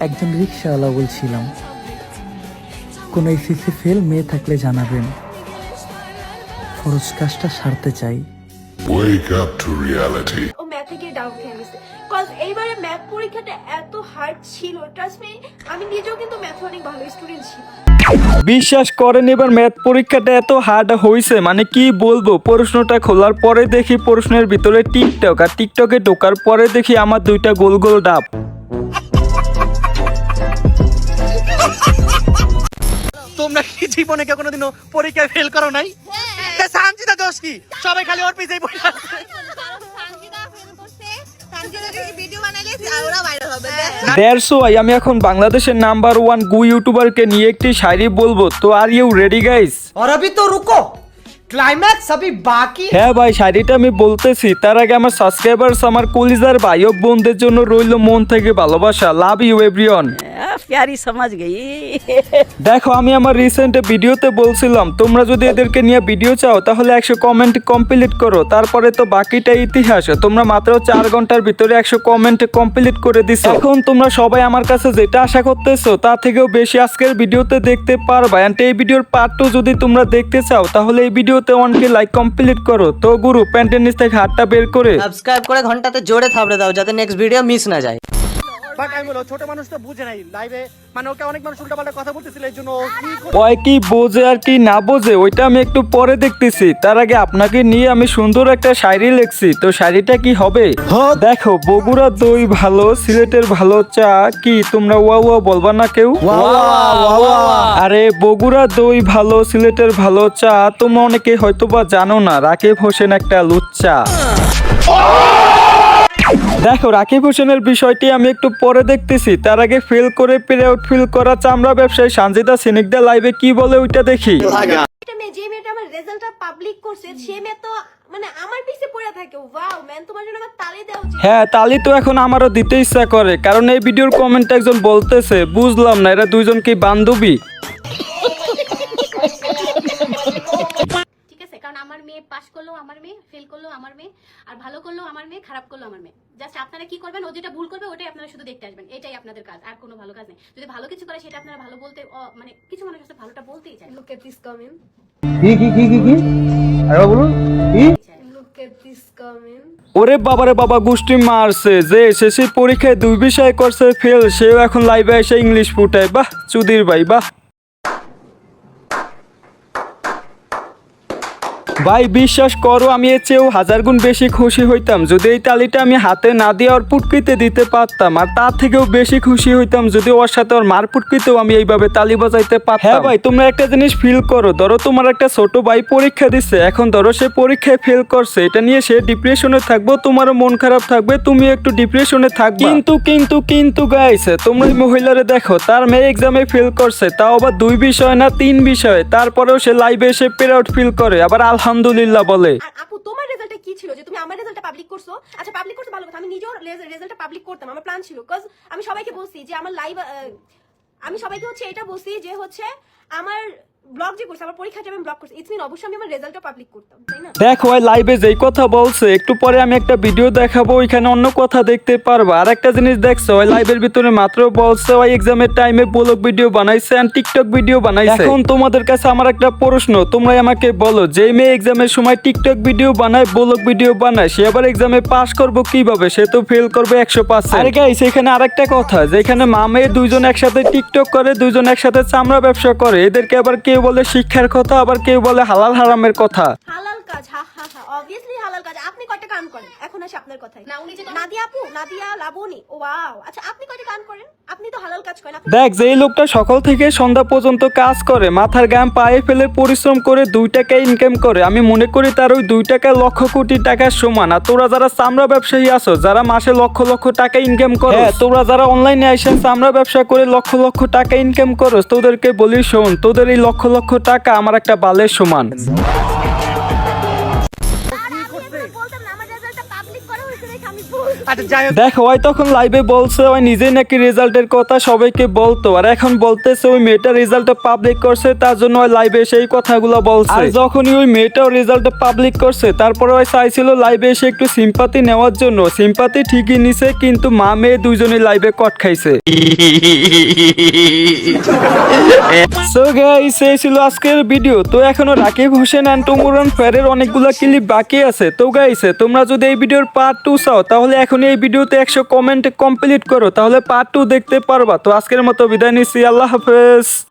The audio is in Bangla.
একজন রিক্সাওয়ালা বলছিলাম, কোনো এসএসসি ফেল মেয়ে থাকলে জানাবেন, ফরজ কাজটা সারতে চাই। Wake up to reality. ও ম্যাথ থেকে ডাউট খেয়ে গেছে, কজ এইবারে ম্যাথ পরীক্ষাটা এত হার্ড ছিল, ট্রাস্ট মি, আমি নিজেও কিন্তু ম্যাথে অনেক ভালো স্টুডেন্ট ছিলাম। বিশ্বাস করেন এবার ম্যাথ পরীক্ষাটা এত হার্ড হয়েছে, মানে কি বলবো। প্রশ্নটা খোলার পরে দেখি প্রশ্নের ভিতরে টিকটক, আর টিকটকে ঢোকার পরে দেখি আমার দুইটা গোল গোল ডাব। তোমরা কি জীবনে কেউ কোনোদিনও পরীক্ষায় ফেল করো নাই? সানজিদা দোষ কি? সবাই খালি ওর পিছেই পড়ে আছে। দ্যাটস ওয়াই আমি এখন বাংলাদেশের নাম্বার 1 গু ইউটিউবারকে নিয়ে একটি শায়রি বলবো। তো আর ইউ রেডি গাইস? और अभी तो रुको, क्लाइमैक्स अभी बाकी। হ্যাঁ ভাই, শায়রিটা আমি বলতেছি তার আগে আমার সাবস্ক্রাইবার্স, আমার কলিজার ভাই ও বোনদের জন্য রইল মন থেকে ভালোবাসা। Love you everyone. प्यारी समझ गई। দেখো, আমি আমার রিসেন্ট ভিডিওতে বলছিলাম তোমরা যদি এদেরকে নিয়ে ভিডিও চাও তাহলে 100 কমেন্ট কমপ্লিট করো, তারপরে তো বাকিটা ইতিহাস। তোমরা মাত্র 4 ঘন্টার ভিতরে 100 কমেন্ট কমপ্লিট করে দিছো। এখন তোমরা সবাই আমার কাছে যেটা আশা করতেছো তার থেকেও বেশি আজকের ভিডিওতে দেখতে পারবা। এন্ড এই ভিডিওর পার্ট 2 যদি তোমরা দেখতে চাও তাহলে এই ভিডিওতে 1K লাইক কমপ্লিট করো। তো গুরু প্যান্টের নিচ থেকে হাতটা বের করে সাবস্ক্রাইব করে ঘন্টাতে জোরে থাবড়ে দাও যাতে নেক্সট ভিডিও মিস না যায়। বাট আমি বলো, ছোট মানুষ তো বুঝে নাই লাইভে, মানে ওকে অনেক মানুষ উল্টাপাল্টা কথা বলতেছিল, এই জন্য ও কি ওই কি বোঝে আর কি না বোঝে ওইটা আমি একটু পরে দেখতেছি। তার আগে আপনাকে নিয়ে আমি সুন্দর একটা শায়রি লিখছি। তো শায়রিটা কি হবে দেখো। বগুড়া দই ভালো, সিলেটের ভালো চা, কি তোমরা ওয়া ওয়া বলবা না কেউ? আরে বগুড়া দই ভালো, সিলেটের ভালো চা, তোমরা অনেকে হয়তোবা জানো না, রাকিব হোসেন একটা লুচ্চা। দেখো, রাকিব হোসেনের বিষয়টি আমি একটু পরে দেখতেছি। তার আগে ফিল করে ফিল করা চামড়া ব্যবসায়ী সানজিদা সিনিকদা লাইভে কি বলে ওইটা দেখি। এটা মেয়ে, যে মেয়েটা আমার রেজাল্টটা পাবলিক করছে, সে মেয়ে তো মানে আমার পিছে পড়ে থাকে। ওয়াও ম্যান, তোমার জন্য আমার তালি দেওয়া উচিত। হ্যাঁ, তালি তো এখন আমারও দিতে ইচ্ছা করে, কারণ এই ভিডিওর কমেন্টে একজন বলতেছে, বুঝলাম না এরা দুইজন কি বান্ধবী? ঠিক আছে, কারণ আমার মেয়ে পাস করলো, আমার মেয়ে ফেল করলো, আমার মেয়ে আর ভালো করলো, আমার মেয়ে খারাপ করলো, আমার মেয়ে। জাস্ট আপনারা কি করবেন, ও যেটা ভুল করবে ওটাই আপনারা শুধু দেখতে আসবেন, এটাই আপনাদের কাজ, আর কোনো ভালো কাজ নেই। যদি ভালো কিছু করে সেটা আপনারা ভালো বলতে, মানে কিছু মানুষ আছে ভালোটা বলতেই চায়। Look at this comment. কি আরে বলুন কি? Look at this comment. ওরে বাবারে বাবা, গোষ্ঠী মারছে যে এসএসসি পরীক্ষায় 2 বিষয় করছে ফেল, সেও এখন লাইভে এসে ইংলিশ ফুটায়। বাহ চুদির ভাই, বাহ ভাই। বিশ্বাস করো আমি এর চেয়েও 1000 গুণ বেশি খুশি হইতাম যদি এই তালিটা আমি হাতে না দিয়ে ওর পুটকিতে দিতে পারতাম, আর তার থেকেও বেশি খুশি হইতাম যদি ওর সাথে ওর মার পুটকিতেও আমি এইভাবে তালি বাজাইতে পারতাম। হ্যাঁ ভাই, তোমরা একটা জিনিস ফিল করো, ধরো তোমার একটা ছোট ভাই পরীক্ষা দিচ্ছে, এখন ধরো সে পরীক্ষায় ফেল করছে, এটা নিয়ে সে ডিপ্রেশনে থাকবো, তোমারও মন খারাপ থাকবে, তুমি একটু ডিপ্রেশনে থাকবে। কিন্তু গাইস, তোমরা এই মহিলারে দেখো, তার মেয়ে এক্সামে ফেল করছে, তাও আবার 2 বিষয় না 3 বিষয়, তারপরেও সে লাইভে এসে প্রাউড ফিল করে, আবার আলহামদুলিল্লাহ বলে। আর আপু, তোমার রেজাল্টটা কি ছিল যে তুমি আমার রেজাল্টটা পাবলিক করছো? আচ্ছা, পাবলিক করতে ভালো কথা, আমি নিজেও রেজাল্টটা পাবলিক করতাম, আমার প্ল্যান ছিল। কজ আমি সবাইকে বলছি যে আমার লাইভ, আমি সবাইকে হচ্ছে এটা বলছি যে হচ্ছে আমার ব্লগ যে করছে, আমার পরীক্ষাটা আমি ব্লগ করছি, ইটস মিন অবশ্যই আমি আমার রেজাল্টটা পাবলিক করতাম, তাই না? দেখো ওই লাইভে যেই কথা বলছে, একটু পরে আমি একটা ভিডিও দেখাবো, ওইখানে অন্য কথা দেখতে পারবা। আর একটা জিনিস দেখছো, ওই লাইভের ভিতরে মাত্র বলছে ওই এক্সামের টাইমে ব্লগ ভিডিও বানাইছে আর টিকটক ভিডিও বানাইছে। এখন তোমাদের কাছে আমার একটা প্রশ্ন, তোমরা আমাকে বলো, যে মেয়ে এক্সামের সময় টিকটক ভিডিও বানায়, ব্লগ ভিডিও বানায়, সে আবার এক্সামে পাস করবো কিভাবে? সে তো ফেল করবে 100%। আর গাইস, এখানে আরেকটা কথা, যেখানে মা মেয়ে দুইজন একসাথে টিকটক করে, দুইজন একসাথে চামড়া ব্যবসা করে, এদেরকে আবার কেউ বলে শিক্ষার কথা, আবার কেউ বলে হালাল হারামের কথা। হালাল কাজ, হা হা হা, অবভিয়াসলি হালাল কাজ। আপনি কয়টা গান করেন? এখন আসি আপনার কথায়। না, উনি যে নাদিয়া আপু, নাদিয়া লাবণী, ওয়াও, আচ্ছা আপনি কয়টা গান করেন? আপনি তো হালাল কাজ করেন। দেখ, যেই লোকটা সকাল থেকে সন্ধ্যা পর্যন্ত কাজ করে, মাথার গাম পায়ে ফেলে পরিশ্রম করে 2 টাকা ইনকাম করে, আমি মনে করি তার ওই 2 টাকা লক্ষ কোটি টাকার সমান। আর তোরা যারা চামড়া ব্যবসায়ী আছো, যারা মাসে লক্ষ লক্ষ টাকা ইনকাম করো, তোরা যারা অনলাইনে এসে চামড়া ব্যবসা করে লক্ষ লক্ষ টাকা ইনকাম করো, তোদেরকে বলি শোন, তোদের এই লক্ষ লক্ষ টাকা আমার একটা বালের সমান। বলতাম না আমার রেজাল্টটা পাবলিক করা হয়েছে দেখে আমি বলছি। আচ্ছা যাই হোক, দেখো ওই তখন লাইভে বলছে ওই নিজেই নাকি রেজাল্টের কথা সবাইকে বলতো, আর এখন বলতেছে ওই মেয়েটার রেজাল্টটা পাবলিক করছে তার জন্য ওই লাইভে সেই কথাগুলো বলছে। আর যখনই ওই মেয়েটাও রেজাল্টটা পাবলিক করছে তারপরে ওই চাইছিল লাইভে এসে একটু সিম্পাতি নেওয়ার জন্য, সিম্পাতি ঠিকই নিছে কিন্তু মা মেয়ে দুইজনই লাইভে কট খাইছে। সো গাইস এই ছিল আজকের ভিডিও। তো এখনো রাকিব হোসেন এন্ড তুমুরান ফেরের অনেকগুলো ক্লিপ বাকি আছে। তো গাইস তোমরা যদি এই ভিডিওর পার্ট 2 চাও তাহলে এখন এই ভিডিওতে 100 কমেন্ট কমপ্লিট করো, তাহলে পার্ট 2 দেখতে পারবা। তো আজকের মতো বিদায় নিচ্ছি, আল্লাহ হাফেজ।